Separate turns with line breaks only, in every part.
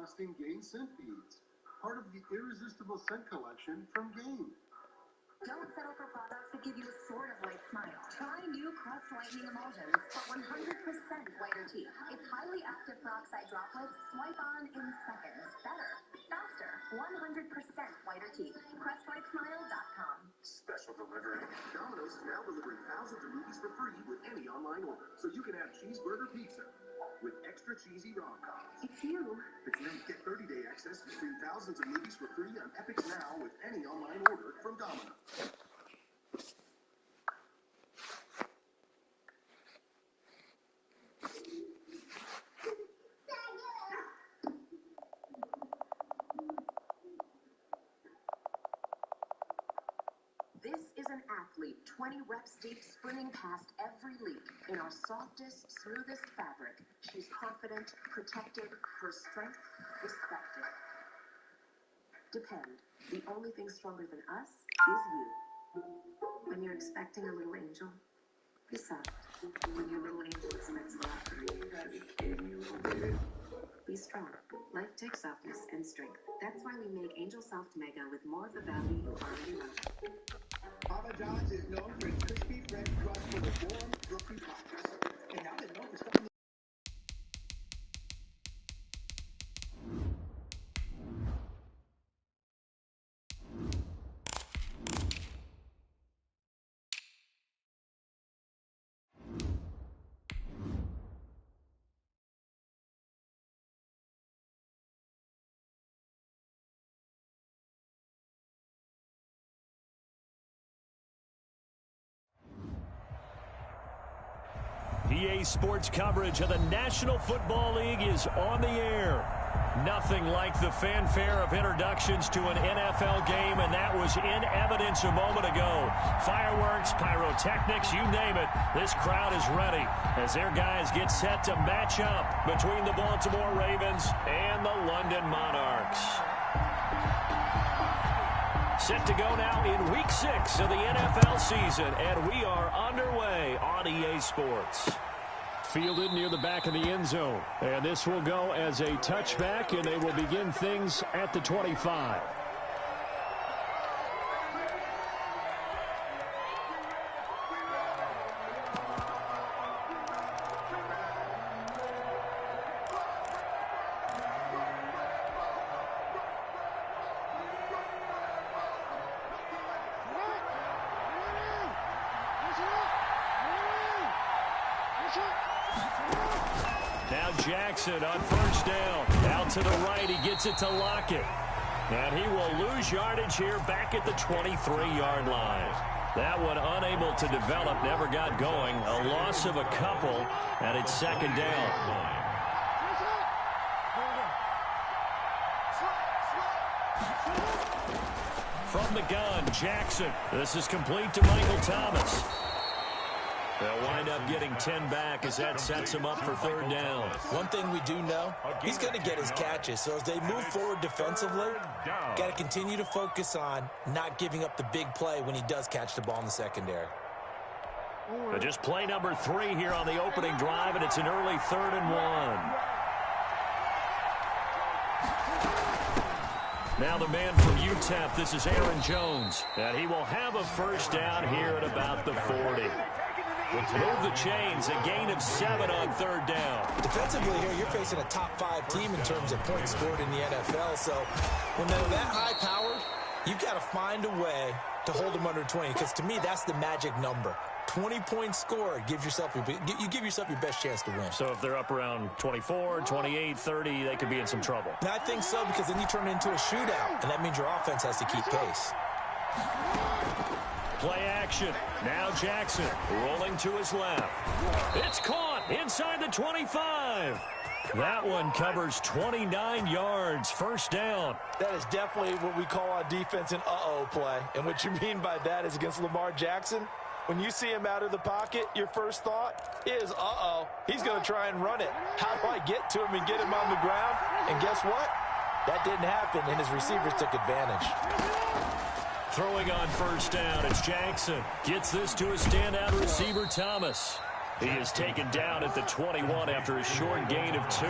long-lasting Gain scent beads, part of the irresistible scent collection from Gain.
Don't settle for products that give you a sort of white smile. Try new Crest Whitening Emulsions for 100% whiter teeth. Its highly active peroxide droplets swipe on in seconds. Better, faster, 100% whiter teeth. CrestWhiteSmile.com.
Special delivery. Domino's is now delivering thousands of movies for free with any online order. So you can have cheeseburger pizza with extra cheesy rom-coms.
It's you.
Get 30-day access to stream thousands of movies for free on Epics Now with any online order from Domino's.
This is an athlete 20 reps deep, sprinting past every leak in our softest, smoothest fabric. She's confident, protected, her strength respected. Depend. The only thing stronger than us is you. When you're expecting a little angel, be soft. When your little angel expects a lot from you, you gotta be kidding me a little bit. Be strong. Life takes softness and strength. That's why we make Angel Soft Mega with more of the value you already love.
Papa John's is known for its crispy French crust full of warm, fluffy pockets. And now they're known for stuffing.
EA Sports coverage of the National Football League is on the air. Nothing like the fanfare of introductions to an NFL game, and that was in evidence a moment ago. Fireworks, pyrotechnics, you name it. This crowd is ready as their guys get set to match up between the Baltimore Ravens and the London Monarchs. Set to go now in Week 6 of the NFL season, and we are underway on EA Sports. Fielded near the back of the end zone, and this will go as a touchback, and they will begin things at the 25. Now Jackson on first down. Out to the right, he gets it to Lockett. And he will lose yardage here back at the 23-yard line. That one unable to develop, never got going. A loss of a couple, and it's second down. From the gun, Jackson. This is complete to Michael Thomas. They'll wind up getting 10 back as that sets him up for third down.
One thing we do know, he's going to get his catches. So as they move forward defensively, got to continue to focus on not giving up the big play when he does catch the ball in the secondary.
Just play number 3 here on the opening drive, and it's an early 3rd and 1. Now the man from UTEP, this is Aaron Jones. And he will have a first down here at about the 40. Move the chains, a gain of 7 on third down.
Defensively here, you're facing a top 5 team in terms of points scored in the NFL. So when they're that high powered, you've got to find a way to hold them under 20. Because to me, that's the magic number. 20 points scored, you give yourself your best chance to win.
So if they're up around 24, 28, 30, they could be in some trouble.
And I think so, because then you turn it into a shootout, and that means your offense has to keep pace.
Play action. Now Jackson rolling to his left. It's caught inside the 25. That one covers 29 yards. First down.
That is definitely what we call on defense an uh-oh play. And what you mean by that is against Lamar Jackson, when you see him out of the pocket, your first thought is, uh-oh, he's going to try and run it. How do I get to him and get him on the ground? And guess what? That didn't happen, and his receivers took advantage.
Throwing on first down, it's Jackson. Gets this to a standout receiver, Thomas. He is taken down at the 21 after a short gain of 2.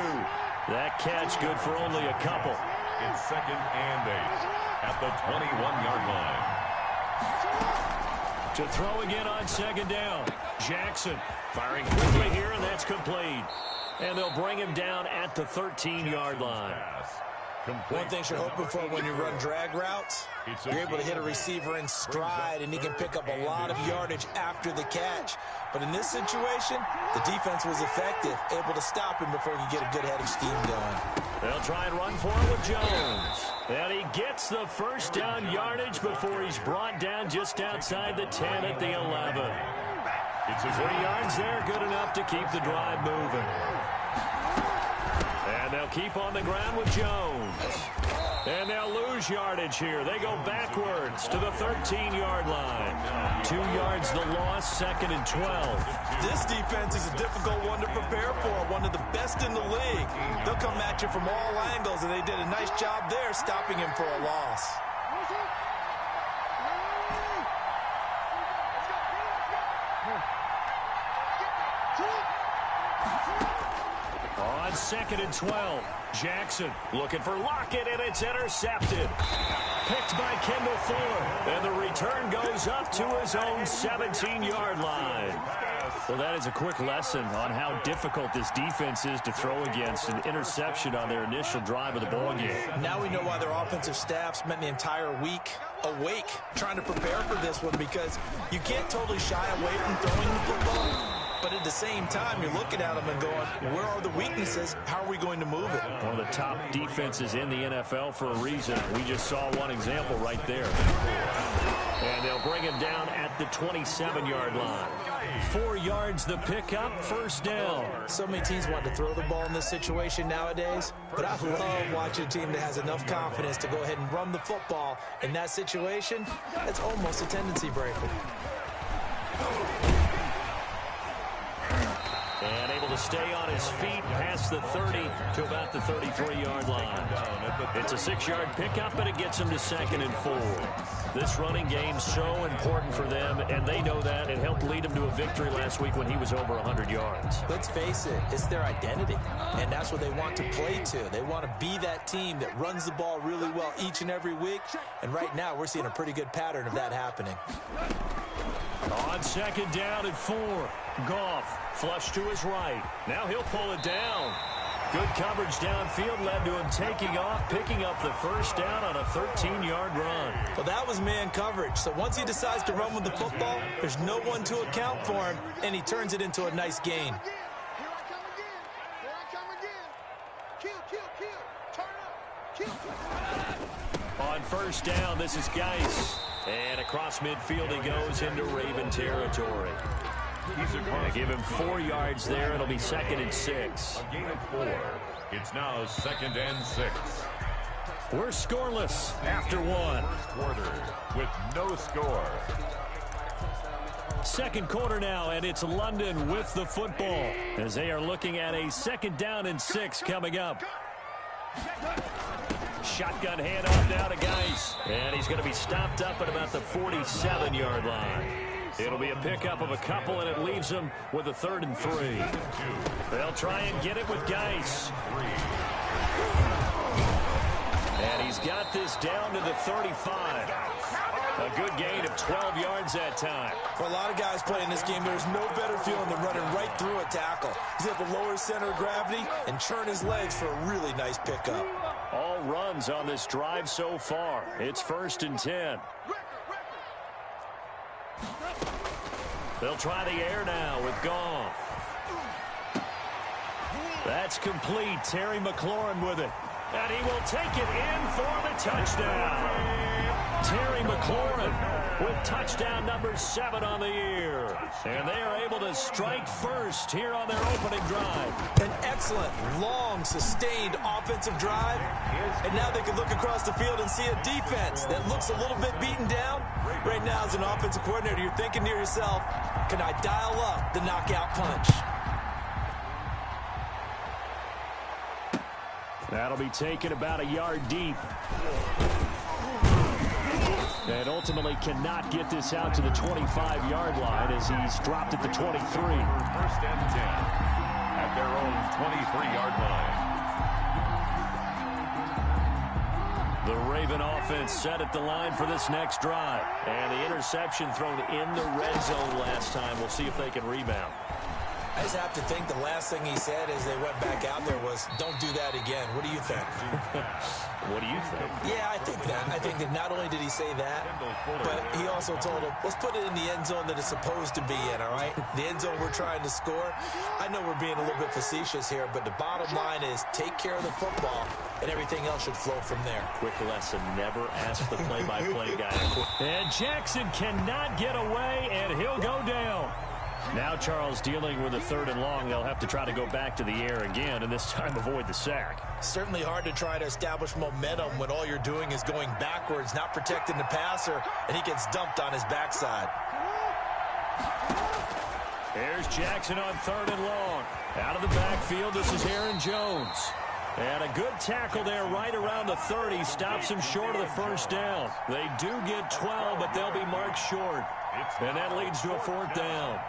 That catch good for only a couple.
It's 2nd and 8 at the 21-yard line.
To throw again on 2nd down. Jackson firing quickly here, and that's complete. And they'll bring him down at the 13-yard line.
One thing you're hoping for when you run drag routes, you're able to hit a receiver in stride, and he can pick up a lot of yardage after the catch. But in this situation, the defense was effective, able to stop him before he could get a good head of steam going.
They'll try and run for it with Jones. And he gets the first down yardage before he's brought down just outside the 10 at the 11. It's 3 yards there, good enough to keep the drive moving. And they'll keep on the ground with Jones. And they'll lose yardage here. They go backwards to the 13-yard line. 2 yards the loss, 2nd and 12.
This defense is a difficult one to prepare for, one of the best in the league. They'll come at you from all angles, and they did a nice job there stopping him for a loss.
On 2nd and 12, Jackson looking for Lockett, and it's intercepted. Picked by Kendall Fuller, and the return goes up to his own 17-yard line. Well, that is a quick lesson on how difficult this defense is to throw against an interception on their initial drive of the ballgame.
Now we know why their offensive staff spent the entire week awake trying to prepare for this one, because you can't totally shy away from throwing the football. But at the same time, you're looking at them and going, where are the weaknesses? How are we going to move it?
One of the top defenses in the NFL for a reason. We just saw one example right there. And they'll bring him down at the 27-yard line. 4 yards the pickup, first down.
So many teams want to throw the ball in this situation nowadays, but I love watching a team that has enough confidence to go ahead and run the football. In that situation, it's almost a tendency breaker.
And able to stay on his feet past the 30 to about the 33-yard line. It's a 6-yard pickup, but it gets him to 2nd and 4. This running game's so important for them, and they know that. It helped lead him to a victory last week when he was over 100 yards.
Let's face it, it's their identity, and that's what they want to play to. They want to be that team that runs the ball really well each and every week, and right now we're seeing a pretty good pattern of that happening.
On 2nd down and 4, Goff flush to his right. Now he'll pull it down. Good coverage downfield led to him taking off, picking up the first down on a 13-yard run.
Well, that was man coverage. So once he decides to run with the football, there's no one to account for him, and he turns it into a nice gain.
On first down, this is Geis. And across midfield he goes into Raven territory. They give him 4 yards there. It'll be 2nd and 6.
A gain of 4. It's now 2nd and 6.
We're scoreless after 1.
Quarter with no score.
Second quarter now, and it's London with the football as they are looking at a 2nd down and 6 coming up. Shotgun handoff now to Geis. And he's going to be stopped up at about the 47-yard line. It'll be a pickup of a couple, and it leaves them with a 3rd and 3. They'll try and get it with Geis. And he's got this down to the 35. A good gain of 12 yards that time.
For a lot of guys playing this game, there's no better feeling than running right through a tackle. He's able to lower his center of gravity and churn his legs for a really nice pickup.
All runs on this drive so far. It's 1st and 10. They'll try the air now with Goff. That's complete. Terry McLaurin with it. And he will take it in for the touchdown. Terry McLaurin with touchdown number 7 on the year. And they are able to strike first here on their opening drive.
An excellent, long, sustained offensive drive. And now they can look across the field and see a defense that looks a little bit beaten down. Right now, as an offensive coordinator, you're thinking to yourself, can I dial up the knockout punch?
That'll be taken about a yard deep. And ultimately cannot get this out to the 25-yard line as he's dropped at the 23.
1st and 10 at their own 23-yard line.
The Raven offense set at the line for this next drive. And the interception thrown in the red zone last time. We'll see if they can rebound.
I just have to think the last thing he said as they went back out there was, don't do that again. What do you think?
What do you think?
Yeah, I think that. I think that not only did he say that, but he also told him, let's put it in the end zone that it's supposed to be in, all right? The end zone we're trying to score. I know we're being a little bit facetious here, but the bottom line is take care of the football, and everything else should flow from there.
Quick lesson, never ask the play-by-play guy. And Jackson cannot get away, and he'll go down. Now Charles dealing with a 3rd and long. They'll have to try to go back to the air again, and this time avoid the sack.
Certainly hard to try to establish momentum when all you're doing is going backwards, not protecting the passer, and he gets dumped on his backside.
Here's Jackson on 3rd and long. Out of the backfield, this is Aaron Jones. And a good tackle there right around the 30. Stops him short of the first down. They do get 12, but they'll be marked short. And that leads to a 4th down.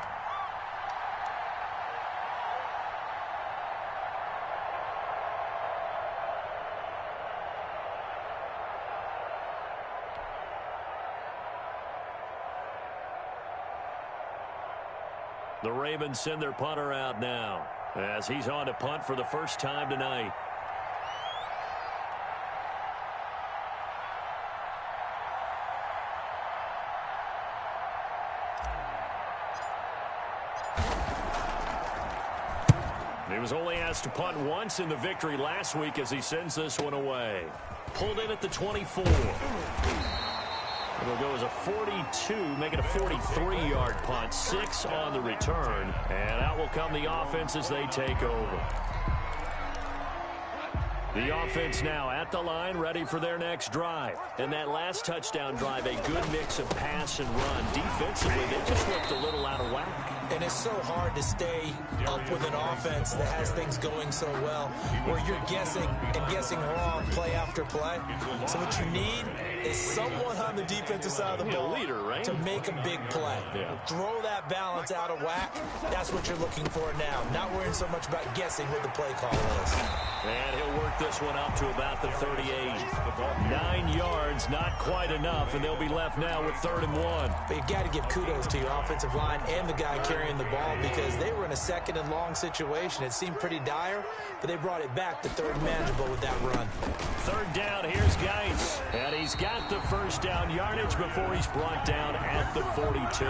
The Ravens send their punter out now as he's on to punt for the first time tonight. He was only asked to punt once in the victory last week as he sends this one away. Pulled in at the 24. It'll go as a 42, make it a 43-yard punt. 6 on the return. And out will come the offense as they take over. The offense now at the line, ready for their next drive. And that last touchdown drive, a good mix of pass and run. Defensively, they just looked a little out of whack.
And it's so hard to stay up with an offense that has things going so well, where you're guessing and guessing wrong play after play. So what you need is someone on the defensive side of the ball to make a big play. Throw that balance out of whack. That's what you're looking for now. Not worrying so much about guessing what the play call is.
And he'll work this one up to about the 38. 9 yards, not quite enough, and they'll be left now with 3rd and 1.
But you've got to give kudos to your offensive line and the guy carrying the ball, because they were in a 2nd and long situation. It seemed pretty dire, but they brought it back to 3rd manageable with that run. 3rd down, here's Geis. And he's got the first down yardage before he's brought down at the 42.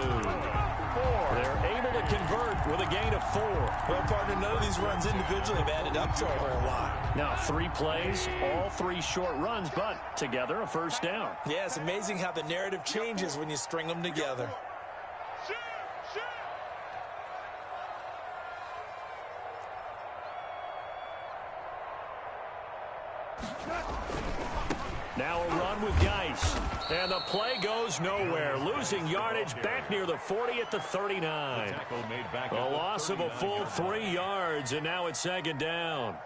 They're able to convert with a gain of 4. Well, partner, none of these runs individually have added up to a whole lot.
Now 3 plays, all 3 short runs, but together a first down.
Yeah, it's amazing how the narrative changes when you string them together.
Now a run with Geis. And the play goes nowhere. Losing yardage back near the 40 at the 39. A loss of a full 3 yards, and now it's 2nd down.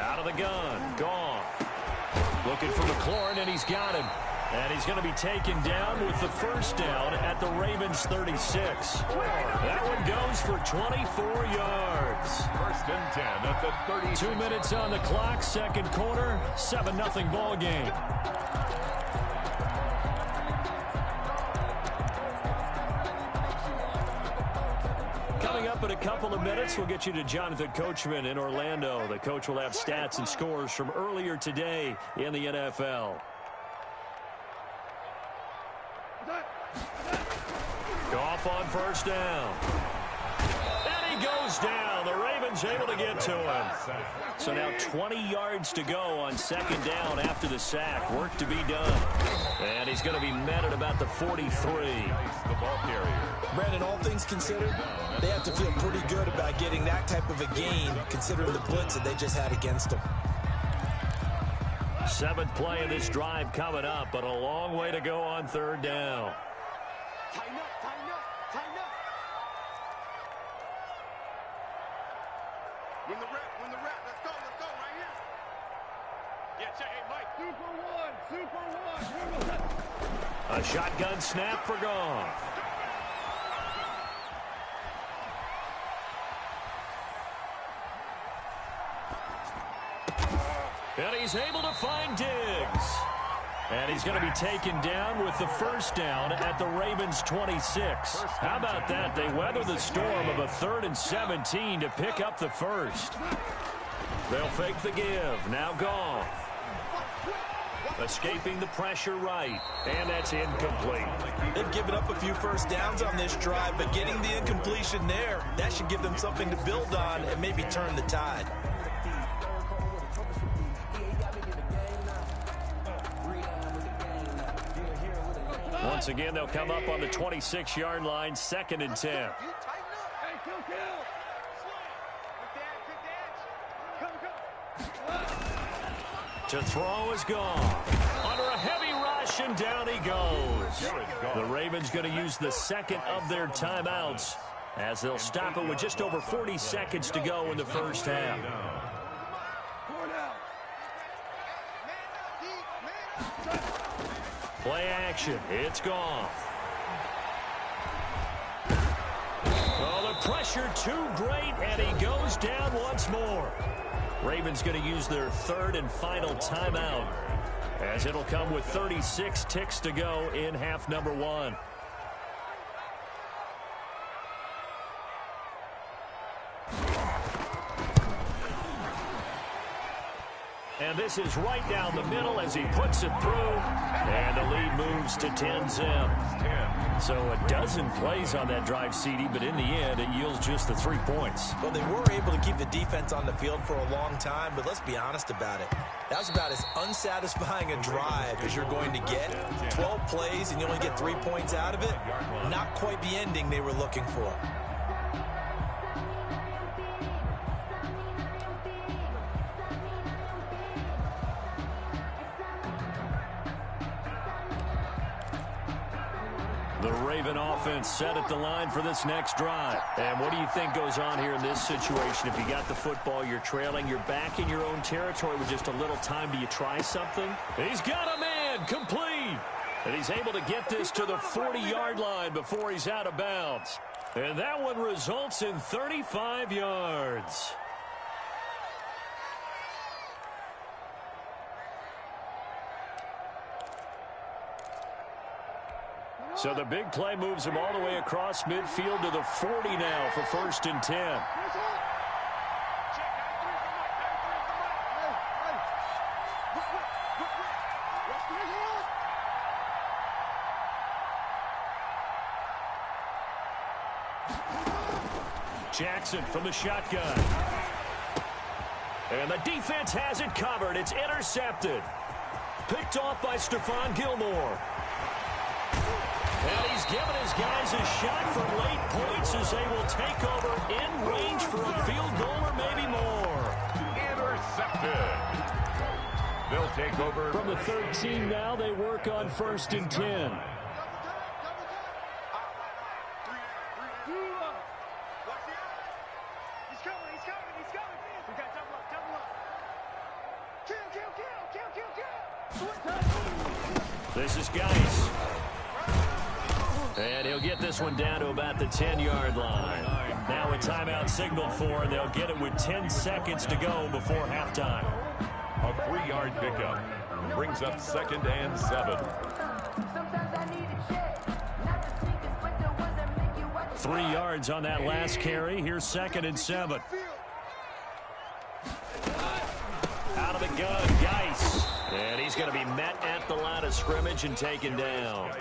Out of the gun, gone. Looking for McLaurin, and he's got him. And he's going to be taken down with the first down at the Ravens 36. That one goes for 24 yards.
1st and 10 at the 30.
2 minutes on the clock, 2nd quarter, 7-0 ball game. Coming up in a couple of minutes, we'll get you to Jonathan Coachman in Orlando. The coach will have stats and scores from earlier today in the NFL. Goff on first down. And he goes down. The Ravens able to get to him. So now 20 yards to go on 2nd down after the sack. Work to be done. And he's going to be met at about the 43.
The ball carrier.
Brandon, all things considered, they have to feel pretty good about getting that type of a gain, considering the blitz that they just had against them.
Seventh play of this drive coming up, but a long way to go on third down.
Tighten up, tighten up, tighten up.
Win the rep. Let's go right here. Yeah, check. Hey, Mike. Super one.
A shotgun snap for Goff. And he's able to find Diggs. And he's going to be taken down with the first down at the Ravens' 26. How about that? They weather the storm of a 3rd and 17 to pick up the first. They'll fake the give. Now Goff. Escaping the pressure right. And that's incomplete.
They've given up a few first downs on this drive, but getting the incompletion there, that should give them something to build on and maybe turn the tide.
Once again, they'll come up on the 26-yard line, 2nd and 10. To throw is gone. Under a heavy rush, and down he goes. The Ravens going to use the second of their timeouts as they'll stop it with just over 40 seconds to go in the first half. Play action. It's Goff. Oh, the pressure too great, and he goes down once more. Ravens going to use their 3rd and final timeout as it'll come with 36 ticks to go in half number 1. And this is right down the middle as he puts it through. And the lead moves to 10-zip. So a dozen plays on that drive, CD, but in the end, it yields just the 3 points.
Well, they were able to keep the defense on the field for a long time, but let's be honest about it. That was about as unsatisfying a drive as you're going to get. 12 plays and you only get 3 points out of it. Not quite the ending they were looking for.
The Raven offense set at the line for this next drive. And what do you think goes on here in this situation? If you got the football, you're trailing, you're back in your own territory with just a little time. Do you try something? He's got a man complete. And he's able to get this to the 40-yard line before he's out of bounds. And that one results in 35 yards. So the big play moves him all the way across midfield to the 40 now for 1st and 10. Jackson from the shotgun. And the defense has it covered. It's intercepted. Picked off by Stephon Gilmore. And he's given his guys a shot for late points as they will take over in range for a field goal or maybe more.
Intercepted. They'll take over.
From the 13 now, they work on 1st and 10. This is Geis. And he'll get this one down to about the 10-yard line. Now a timeout signaled for, and they'll get it with 10 seconds to go before halftime.
A 3-yard pickup brings up 2nd and 7.
3 yards on that last carry. Here's 2nd and 7. Out of the gun, Geis. And he's going to be met at the line of scrimmage and taken down.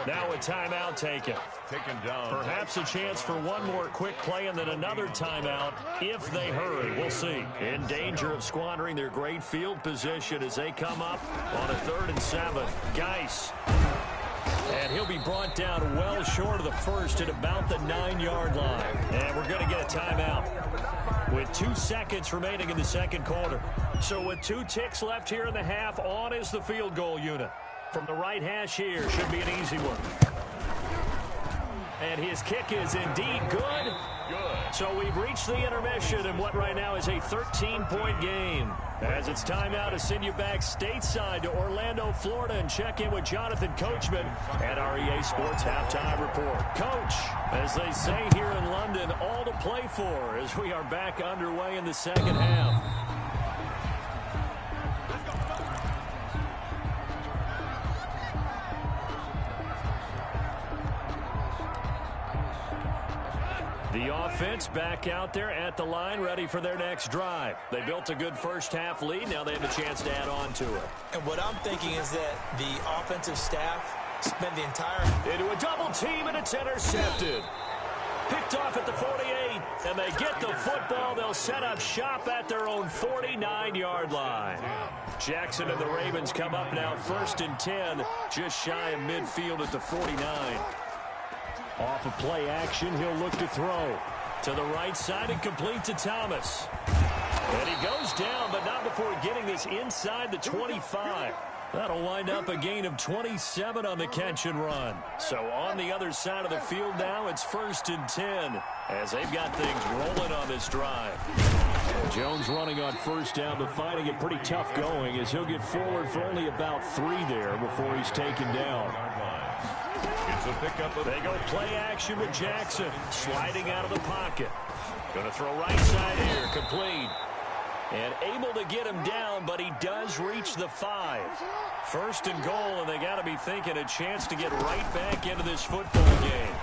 Now a timeout taken. Perhaps a chance for one more quick play and then another timeout if they hurry. We'll see. In danger of squandering their great field position as they come up on a 3rd and 7. Geis. And he'll be brought down well short of the first at about the 9-yard line. And we're going to get a timeout. with 2 seconds remaining in the second quarter. So with 2 ticks left here in the half, on is the field goal unit. From the right hash here, should be an easy one. And his kick is indeed good. So we've reached the intermission in what right now is a 13-point game. As it's time now to send you back stateside to Orlando, Florida, and check in with Jonathan Coachman at our EA Sports Halftime Report. Coach, as they say here in London, all to play for as we are back underway in the second half. The offense back out there at the line, ready for their next drive. They built a good first-half lead. Now they have a chance to add on to it.
And what I'm thinking is that the offensive staff spent the entire...
Into a double team, and it's intercepted. Picked off at the 48, and they get the football. They'll set up shop at their own 49-yard line. Jackson and the Ravens come up now 1st and 10, just shy of midfield at the 49. Off of play action, he'll look to throw. To the right side and complete to Thomas. And he goes down, but not before getting this inside the 25. That'll wind up a gain of 27 on the catch and run. So on the other side of the field now, it's 1st and 10 as they've got things rolling on this drive. Jones running on 1st down, but finding it pretty tough going as he'll get forward for only about 3 there before he's taken down. They go play action with Jackson, sliding out of the pocket. Going to throw right side here, complete. And able to get him down, but he does reach the 5. 1st and goal, and they got to be thinking a chance to get right back into this football game.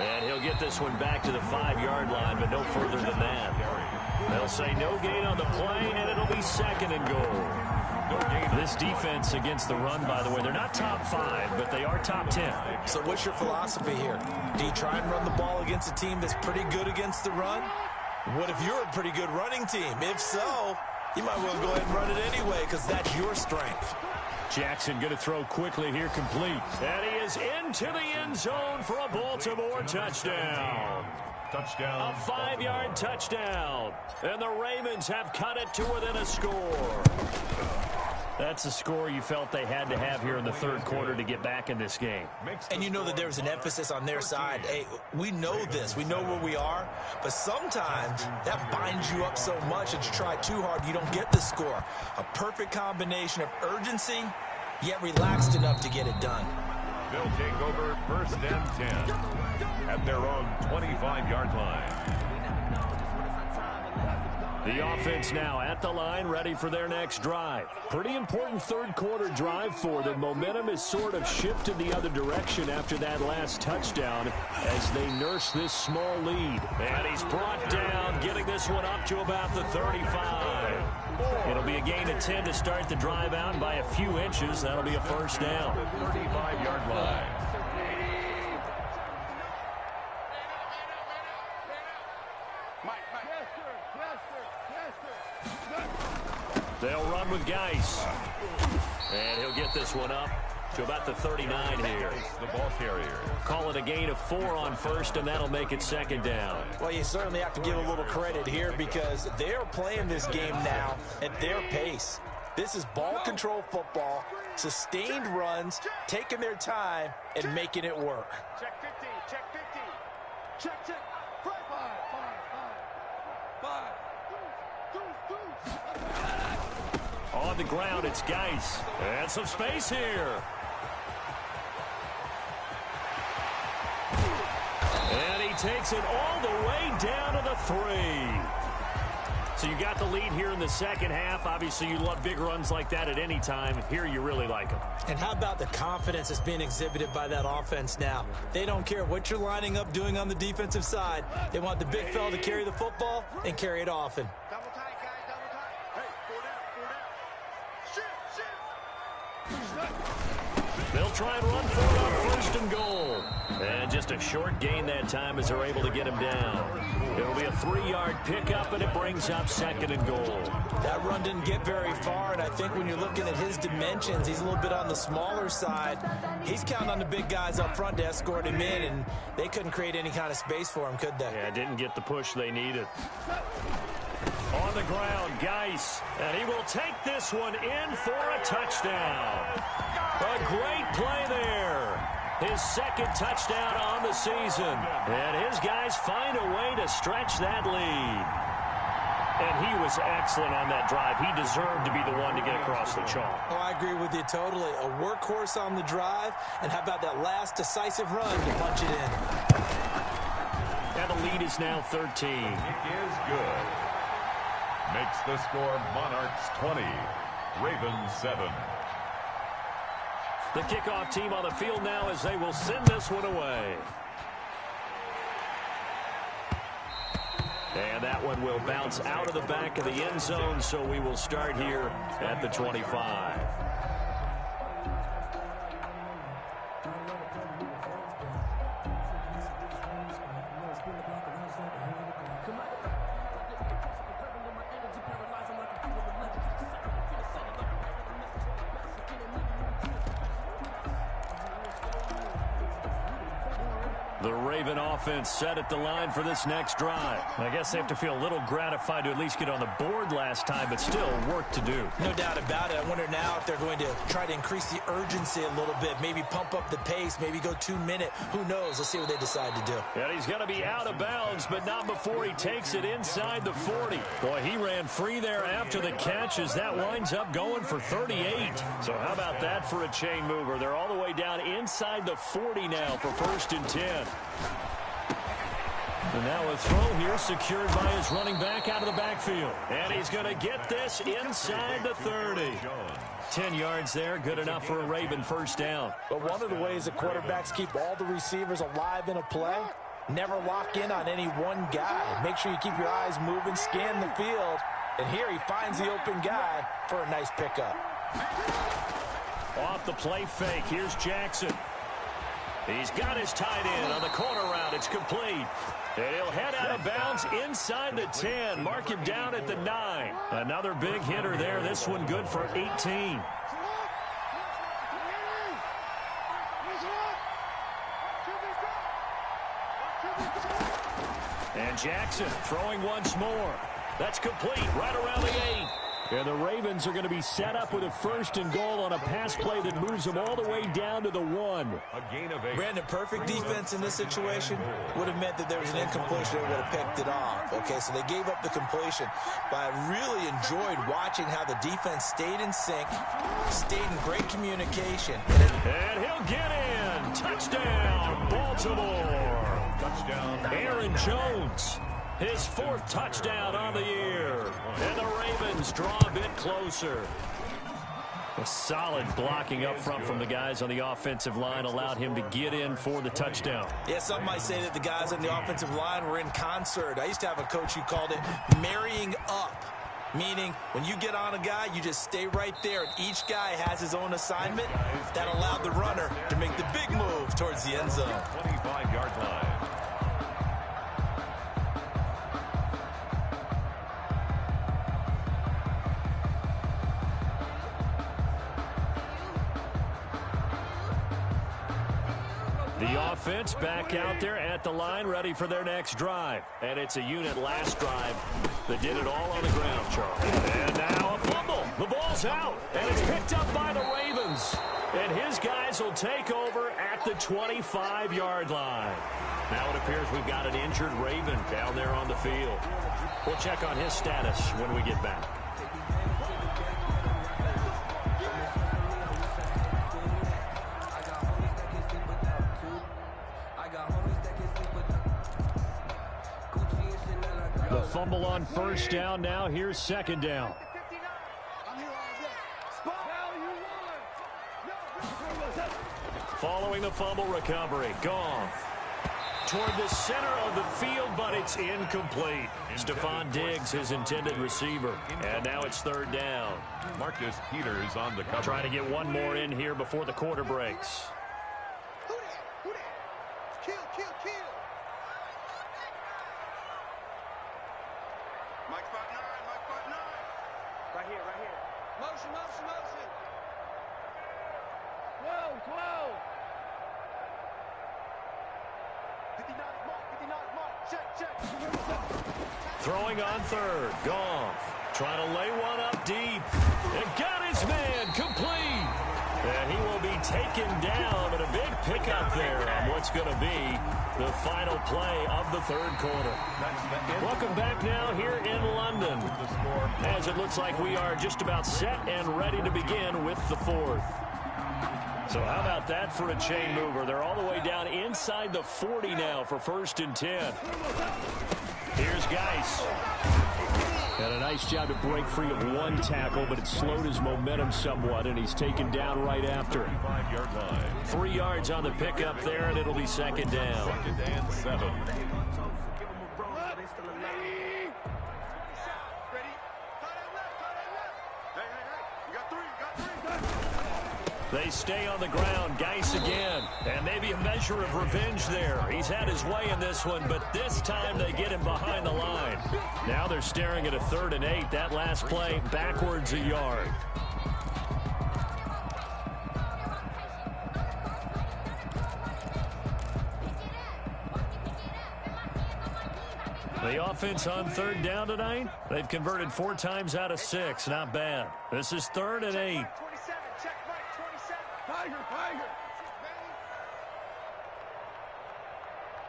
And he'll get this one back to the 5-yard line, but no further than that. They'll say no gain on the play, and it'll be 2nd and goal. This defense against the run, by the way, they're not top 5, but they are top 10.
So what's your philosophy here? Do you try and run the ball against a team that's pretty good against the run? What if you're a pretty good running team? If so, you might well go ahead and run it anyway because that's your strength.
Jackson going to throw quickly here, complete. And he is into the end zone for a Baltimore touchdown. A 5-yard touchdown. And the Ravens have cut it to within a score. That's a score you felt they had to have here in the 3rd quarter to get back in this game.
And you know that there was an emphasis on their side. Hey, we know this. We know where we are. But sometimes that binds you up so much that you try too hard, you don't get the score. A perfect combination of urgency, yet relaxed enough to get it done.
They'll take over 1st and 10 at their own 25-yard line.
The offense now at the line, ready for their next drive. Pretty important 3rd quarter drive for them. Momentum has sort of shifted the other direction after that last touchdown as they nurse this small lead. And he's brought down, getting this one up to about the 35. It'll be a gain of 10 to start the drive out, and by a few inches, that'll be a 1st down.
35-yard line.
They'll run with Geis. And he'll get this one up to about the 39 here.
The ball carrier.
Call it a gain of 4 on 1st, and that'll make it 2nd down.
Well, you certainly have to give a little credit here because they're playing this game now at their pace. This is ball control football, sustained runs, taking their time, and making it work.
Check 50, check 50. Check.
On the ground, it's Geis. And some space here. And he takes it all the way down to the 3. So you got the lead here in the second half. Obviously, you love big runs like that at any time. Here, you really like them.
And how about the confidence that's being exhibited by that offense now? They don't care what you're lining up doing on the defensive side. They want the big fella to carry the football and carry it often.
Double tight, guys, double tight. Hey, 4 down. Shift.
They'll try and run for it on 1st and goal. And just a short gain that time as they're able to get him down. It'll be a 3-yard pickup, and it brings up 2nd and goal.
That run didn't get very far, and I think when you're looking at his dimensions, he's a little bit on the smaller side. He's counting on the big guys up front to escort him in, and they couldn't create any kind of space for him, could they?
Yeah, didn't get the push they needed. On the ground, Geis, and he will take this one in for a touchdown. A great play there. His 2nd touchdown on the season. And his guys find a way to stretch that lead. And he was excellent on that drive. He deserved to be the one to get across the chalk.
Oh, I agree with you totally. A workhorse on the drive, and how about that last decisive run to punch it in?
And the lead is now 13.
It is good. Makes the score Monarchs 20, Ravens 7.
The kickoff team on the field now as they will send this one away. And that one will bounce out of the back of the end zone, so we will start here at the 25. The Raven offense set at the line for this next drive. I guess they have to feel a little gratified to at least get on the board last time, but still work to do.
No doubt about it. I wonder now if they're going to try to increase the urgency a little bit, maybe pump up the pace, maybe go 2-minute. Who knows? Let's see what they decide to do.
And he's going to be out of bounds, but not before he takes it inside the 40. Boy, he ran free there after the catch as that winds up going for 38. So how about that for a chain mover? They're all the way down inside the 40 now for 1st and 10. And now a throw here secured by his running back out of the backfield. And he's going to get this inside the 30. 10 yards there, good enough for a Raven 1st down.
But one of the ways that quarterbacks keep all the receivers alive in a play, never lock in on any one guy. Make sure you keep your eyes moving, scan the field. And here he finds the open guy for a nice pickup.
Off the play fake, here's Jackson. He's got his tight end on the corner route. It's complete. And he'll head out of bounds inside the 10. Mark him down at the 9. Another big hitter there. This one good for 18. And Jackson throwing once more. That's complete right around the 8. And the Ravens are going to be set up with a 1st and goal on a pass play that moves them all the way down to the 1.
A gain of 8.
Brandon, perfect defense in this situation would have meant that there was an incompletion. They would have picked it off. Okay, so they gave up the completion. But I really enjoyed watching how the defense stayed in sync, stayed in great communication.
And he'll get in. Touchdown, Baltimore.
Touchdown.
Aaron Jones. His 4th touchdown on the year. And the Ravens draw a bit closer. A solid blocking up front from the guys on the offensive line allowed him to get in for the touchdown.
Yeah, some might say that the guys on the offensive line were in concert. I used to have a coach who called it marrying up, meaning when you get on a guy, you just stay right there, and each guy has his own assignment. That allowed the runner to make the big move towards the end zone.
25-yard line.
The offense back out there at the line, ready for their next drive. And it's a unit last drive that did it all on the ground, Charles. And now a fumble. The ball's out, and it's picked up by the Ravens. And his guys will take over at the 25-yard line. Now it appears we've got an injured Raven down there on the field. We'll check on his status when we get back. The fumble on 1st down. Now here's 2nd down. Following the fumble recovery. Goff toward the center of the field, but it's incomplete. Stephon Diggs, his intended receiver. And now it's 3rd down.
Marcus Peters on the cover.
Trying to get one more in here before the quarter breaks.
kill. Mike spot 9, Mike spot 9.
Right here, right here.
Motion, motion, motion.
12, 12.
59 mark, 59 mark. Check, check.
Throwing on third. Goff trying to lay one up deep. And got his man complete. And he will be taken down, but a big pickup there on what's going to be the final play of the third quarter. Welcome back now here in London, as it looks like we are just about set and ready to begin with the fourth. So how about that for a chain mover? They're all the way down inside the 40 now for 1st and 10. Here's Geis. Had a nice job to break free of one tackle, but it slowed his momentum somewhat, and he's taken down right after. 3 yards on the pickup there, and it'll be 2nd down.
2nd and 7.
They stay on the ground. Geis again. And maybe a measure of revenge there. He's had his way in this one, but this time they get him behind the line. Now they're staring at a 3rd and 8. That last play backwards a yard. The offense on 3rd down tonight, they've converted 4 times out of 6. Not bad. This is 3rd and 8.
Tiger, Tiger.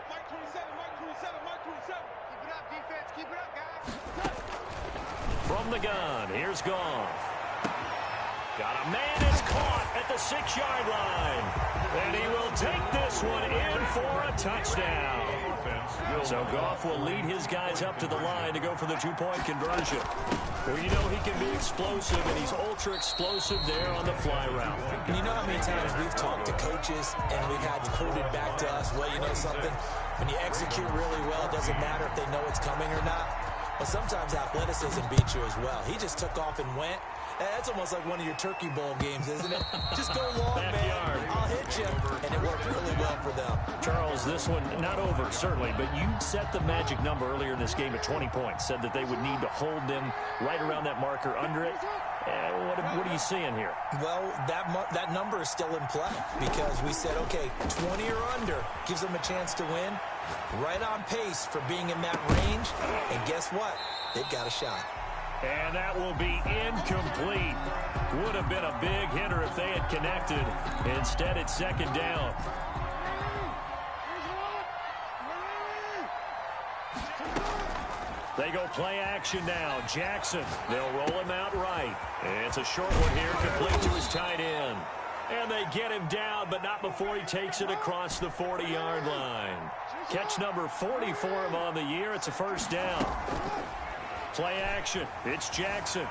Mike 27, Mike 27, Mike 27. Keep it up, defense. Keep it up, guys.
From the gun, here's Goff. Got a man is caught at the 6-yard line. And he will take this one in for a touchdown. So Goff will lead his guys up to the line to go for the 2-point conversion. Well, you know he can be explosive, and he's ultra-explosive there on the fly route.
And you know how many times we've talked to coaches and we've had quoted back to us, well, you know something? When you execute really well, it doesn't matter if they know it's coming or not. But sometimes athleticism beats you as well. He just took off and went. That's almost like one of your Turkey Bowl games, isn't it? Just go long,
Backyard.
man. I'll hit you. And it worked really well for them.
Charles, this one not over, certainly, but you set the magic number earlier in this game at 20 points. Said that they would need to hold them right around that marker under it. What are you seeing here?
Well, that number is still in play because we said, okay, 20 or under gives them a chance to win. Right on pace for being in that range. And guess what? They've got a shot.
And that will be incomplete. Would have been a big hitter if they had connected. Instead, it's 2nd down. They go play action now. Jackson, they'll roll him out right. It's a short one here, complete to his tight end. And they get him down, but not before he takes it across the 40-yard line. Catch number 40 for him on the year. It's a 1st down. Play action. It's Jackson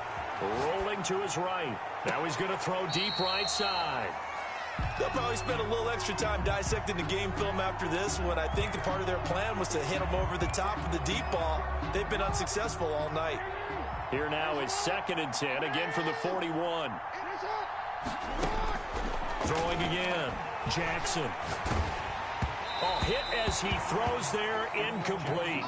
rolling to his right. Now he's going to throw deep right side.
They'll probably spend a little extra time dissecting the game film after this one. I think the part of their plan was to hit him over the top of the deep ball. They've been unsuccessful all night.
Here now is 2nd and 10, again from the 41. Throwing again. Jackson. Oh, hit as he throws there, incomplete.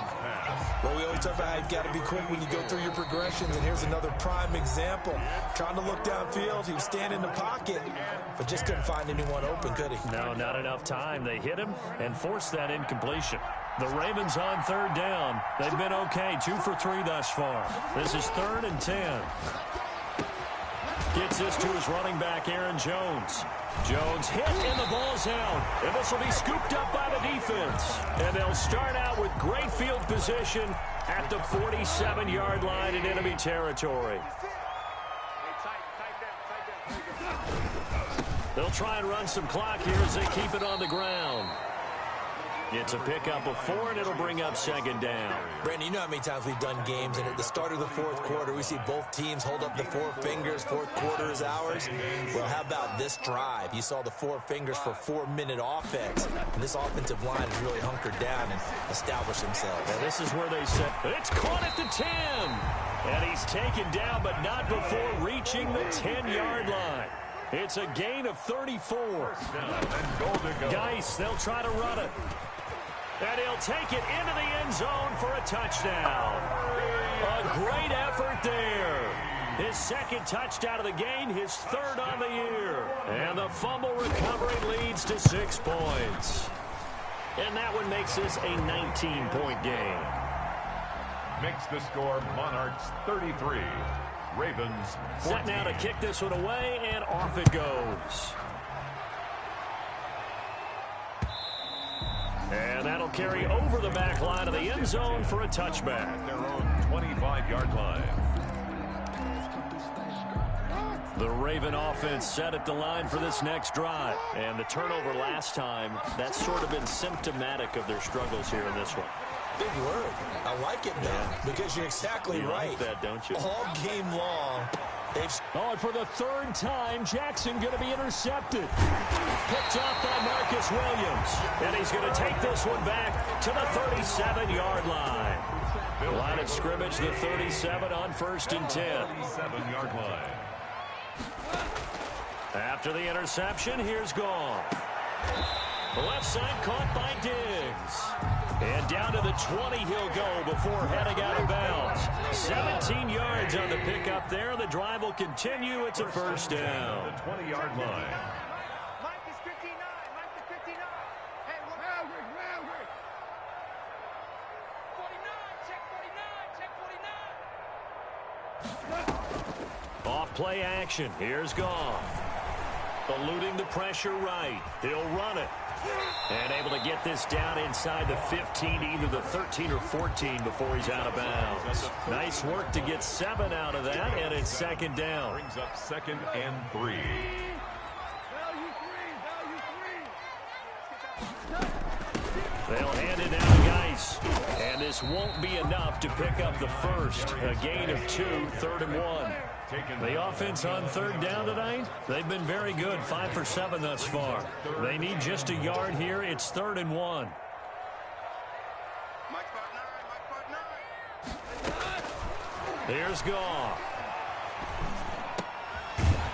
Well, we always talk about how you've got to be quick when you go through your progressions, and here's another prime example. Trying to look downfield, he was standing in the pocket, but just couldn't find anyone open, could he?
No, not enough time. They hit him and forced that incompletion. The Ravens on 3rd down. They've been okay, 2 for 3 thus far. This is 3rd and 10. Gets this to his running back, Aaron Jones. Jones hit and the ball's out. And this will be scooped up by the defense. And they'll start out with great field position at the 47-yard line in enemy territory. They'll try and run some clock here as they keep it on the ground. It's a pickup of 4, and it'll bring up 2nd down.
Brandon, you know how many times we've done games, and at the start of the 4th quarter, we see both teams hold up the 4 fingers, 4th quarter is ours. Well, how about this drive? You saw the 4 fingers for 4-minute offense, and this offensive line has really hunkered down and established themselves.
And this is where they said, it's caught at the 10. And he's taken down, but not before reaching the 10-yard line. It's a gain of 34. Geis, they'll try to run it. And he'll take it into the end zone for a touchdown. A great effort there. His second touchdown of the game, his third on the year. And the fumble recovery leads to 6 points. And that one makes this a 19-point game.
Makes the score Monarchs 33, Ravens 14.
Set now to kick this one away, and off it goes. And that'll carry over the back line of the end zone for a touchback.
At their own 25-yard line.
The Raven offense set at the line for this next drive. And the turnover last time, that's sort of been symptomatic of their struggles here in this one.
Big word. I like it, though, because you're exactly right.
Like that, don't you?
All game long, they've...
Oh, and for the third time, Jackson going to be intercepted. Picked off by Marcus Williams. And he's going to take this one back to the 37-yard line. Line of scrimmage, the 37 on 1st and 10.
37-yard line.
After the interception, here's Gone. The left side caught by Diggs. And down to the 20 he'll go before heading out of bounds. 17 yards on the pickup there. The drive will continue. It's a first down.
The 20-yard line.
Mike is 59. Mike is 59. Hey, look. Roundry. 49. Check 49. Check 49.
Off play action. Here's Goff. Eluding the pressure right. He'll run it. And able to get this down inside the 15, either the 13 or 14 before he's out of bounds. Nice work to get 7 out of that, and it's second down.
Brings up 2nd and 3.
Value three.
They'll hand it down to Geis. And this won't be enough to pick up the first. A gain of 2, 3rd and 1. The offense on 3rd down tonight, they've been very good, 5 for 7 thus far. They need just a yard here. It's 3rd and 1. Here's Goff.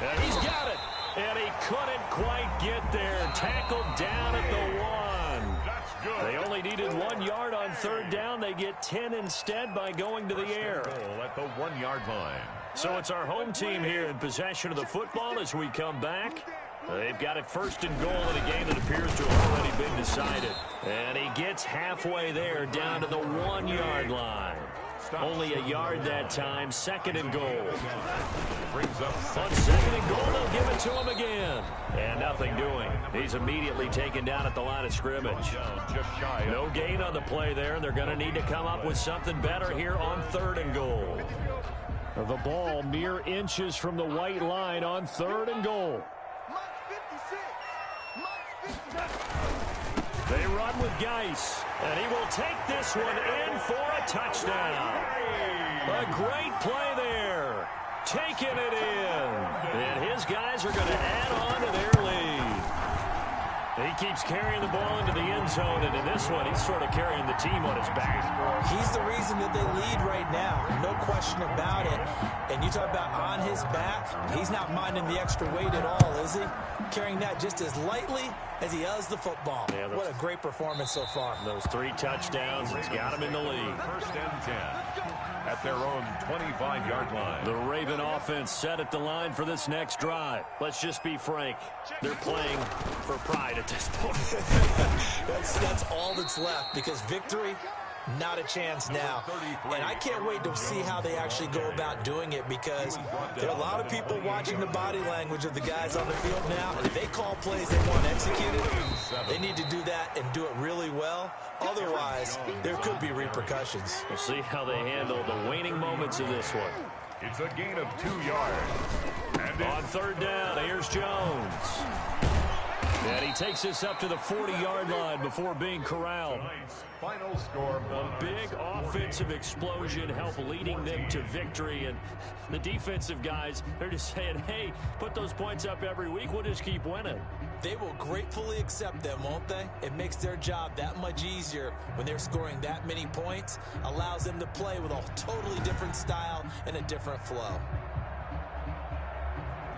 And he's got it. And he couldn't quite get there. Tackled down at the 1. They only needed 1 yard on 3rd down. They get 10 instead by going to the air.
At the 1-yard line.
So it's our home team here in possession of the football as we come back. They've got it 1st and goal in a game that appears to have already been decided. And he gets halfway there down to the 1-yard line. Only a yard that time, 2nd and goal.
Brings up
On 2nd and goal, they'll give it to him again. And nothing doing. He's immediately taken down at the line of scrimmage.
just shy.
No gain on the play there, and they're going to need to come up with something better here on 3rd and goal. The ball mere inches from the white line on 3rd and goal. They run with Geis, and he will take this one in for a touchdown. A great play there. Taking it in. And his guys are going to add on to their lead. He keeps carrying the ball into the end zone, and in this one, he's sort of carrying the team on his back.
He's the reason that they lead right now. No question about it. And you talk about on his back, he's not minding the extra weight at all, is he? Carrying that just as lightly as he does the football. Yeah, what a great performance so far.
Those 3 touchdowns, it's got him in the lead.
1st and 10 at their own 25-yard line.
The Raven offense set at the line for this next drive. Let's just be frank. They're playing for pride at this point.
That's all that's left, because victory, not a chance now. And I can't wait to see how they actually go about doing it, because there are a lot of people watching the body language of the guys on the field now, and if they call plays they want executed, they need to do that and do it really well. Otherwise, there could be repercussions.
We'll see how they handle the waning moments of this one.
It's a gain of 2 yards. And
on 3rd down, here's Jones. And he takes this up to the 40-yard line before being corralled.
Final score.
A big offensive explosion helped leading them to victory. And the defensive guys, they're just saying, hey, put those points up every week. We'll just keep winning.
They will gratefully accept them, won't they? It makes their job that much easier when they're scoring that many points. Allows them to play with a totally different style and a different flow.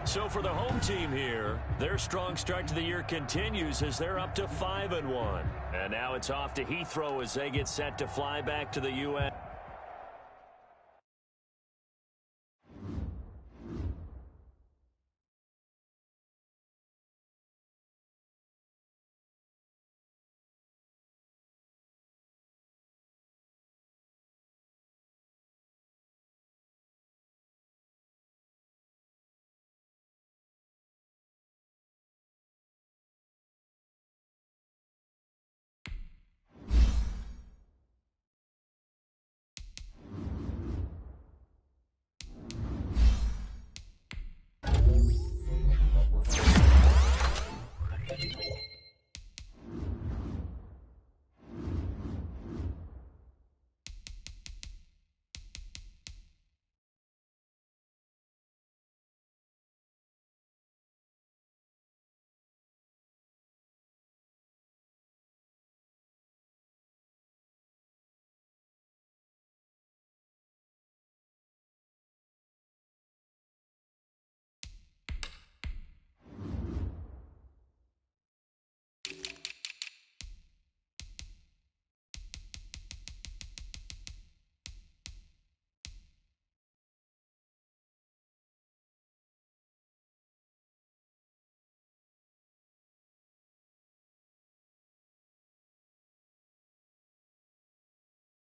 So for the home team here, their strong start to the year continues as they're up to 5-1. And now it's off to Heathrow as they get set to fly back to the U.S.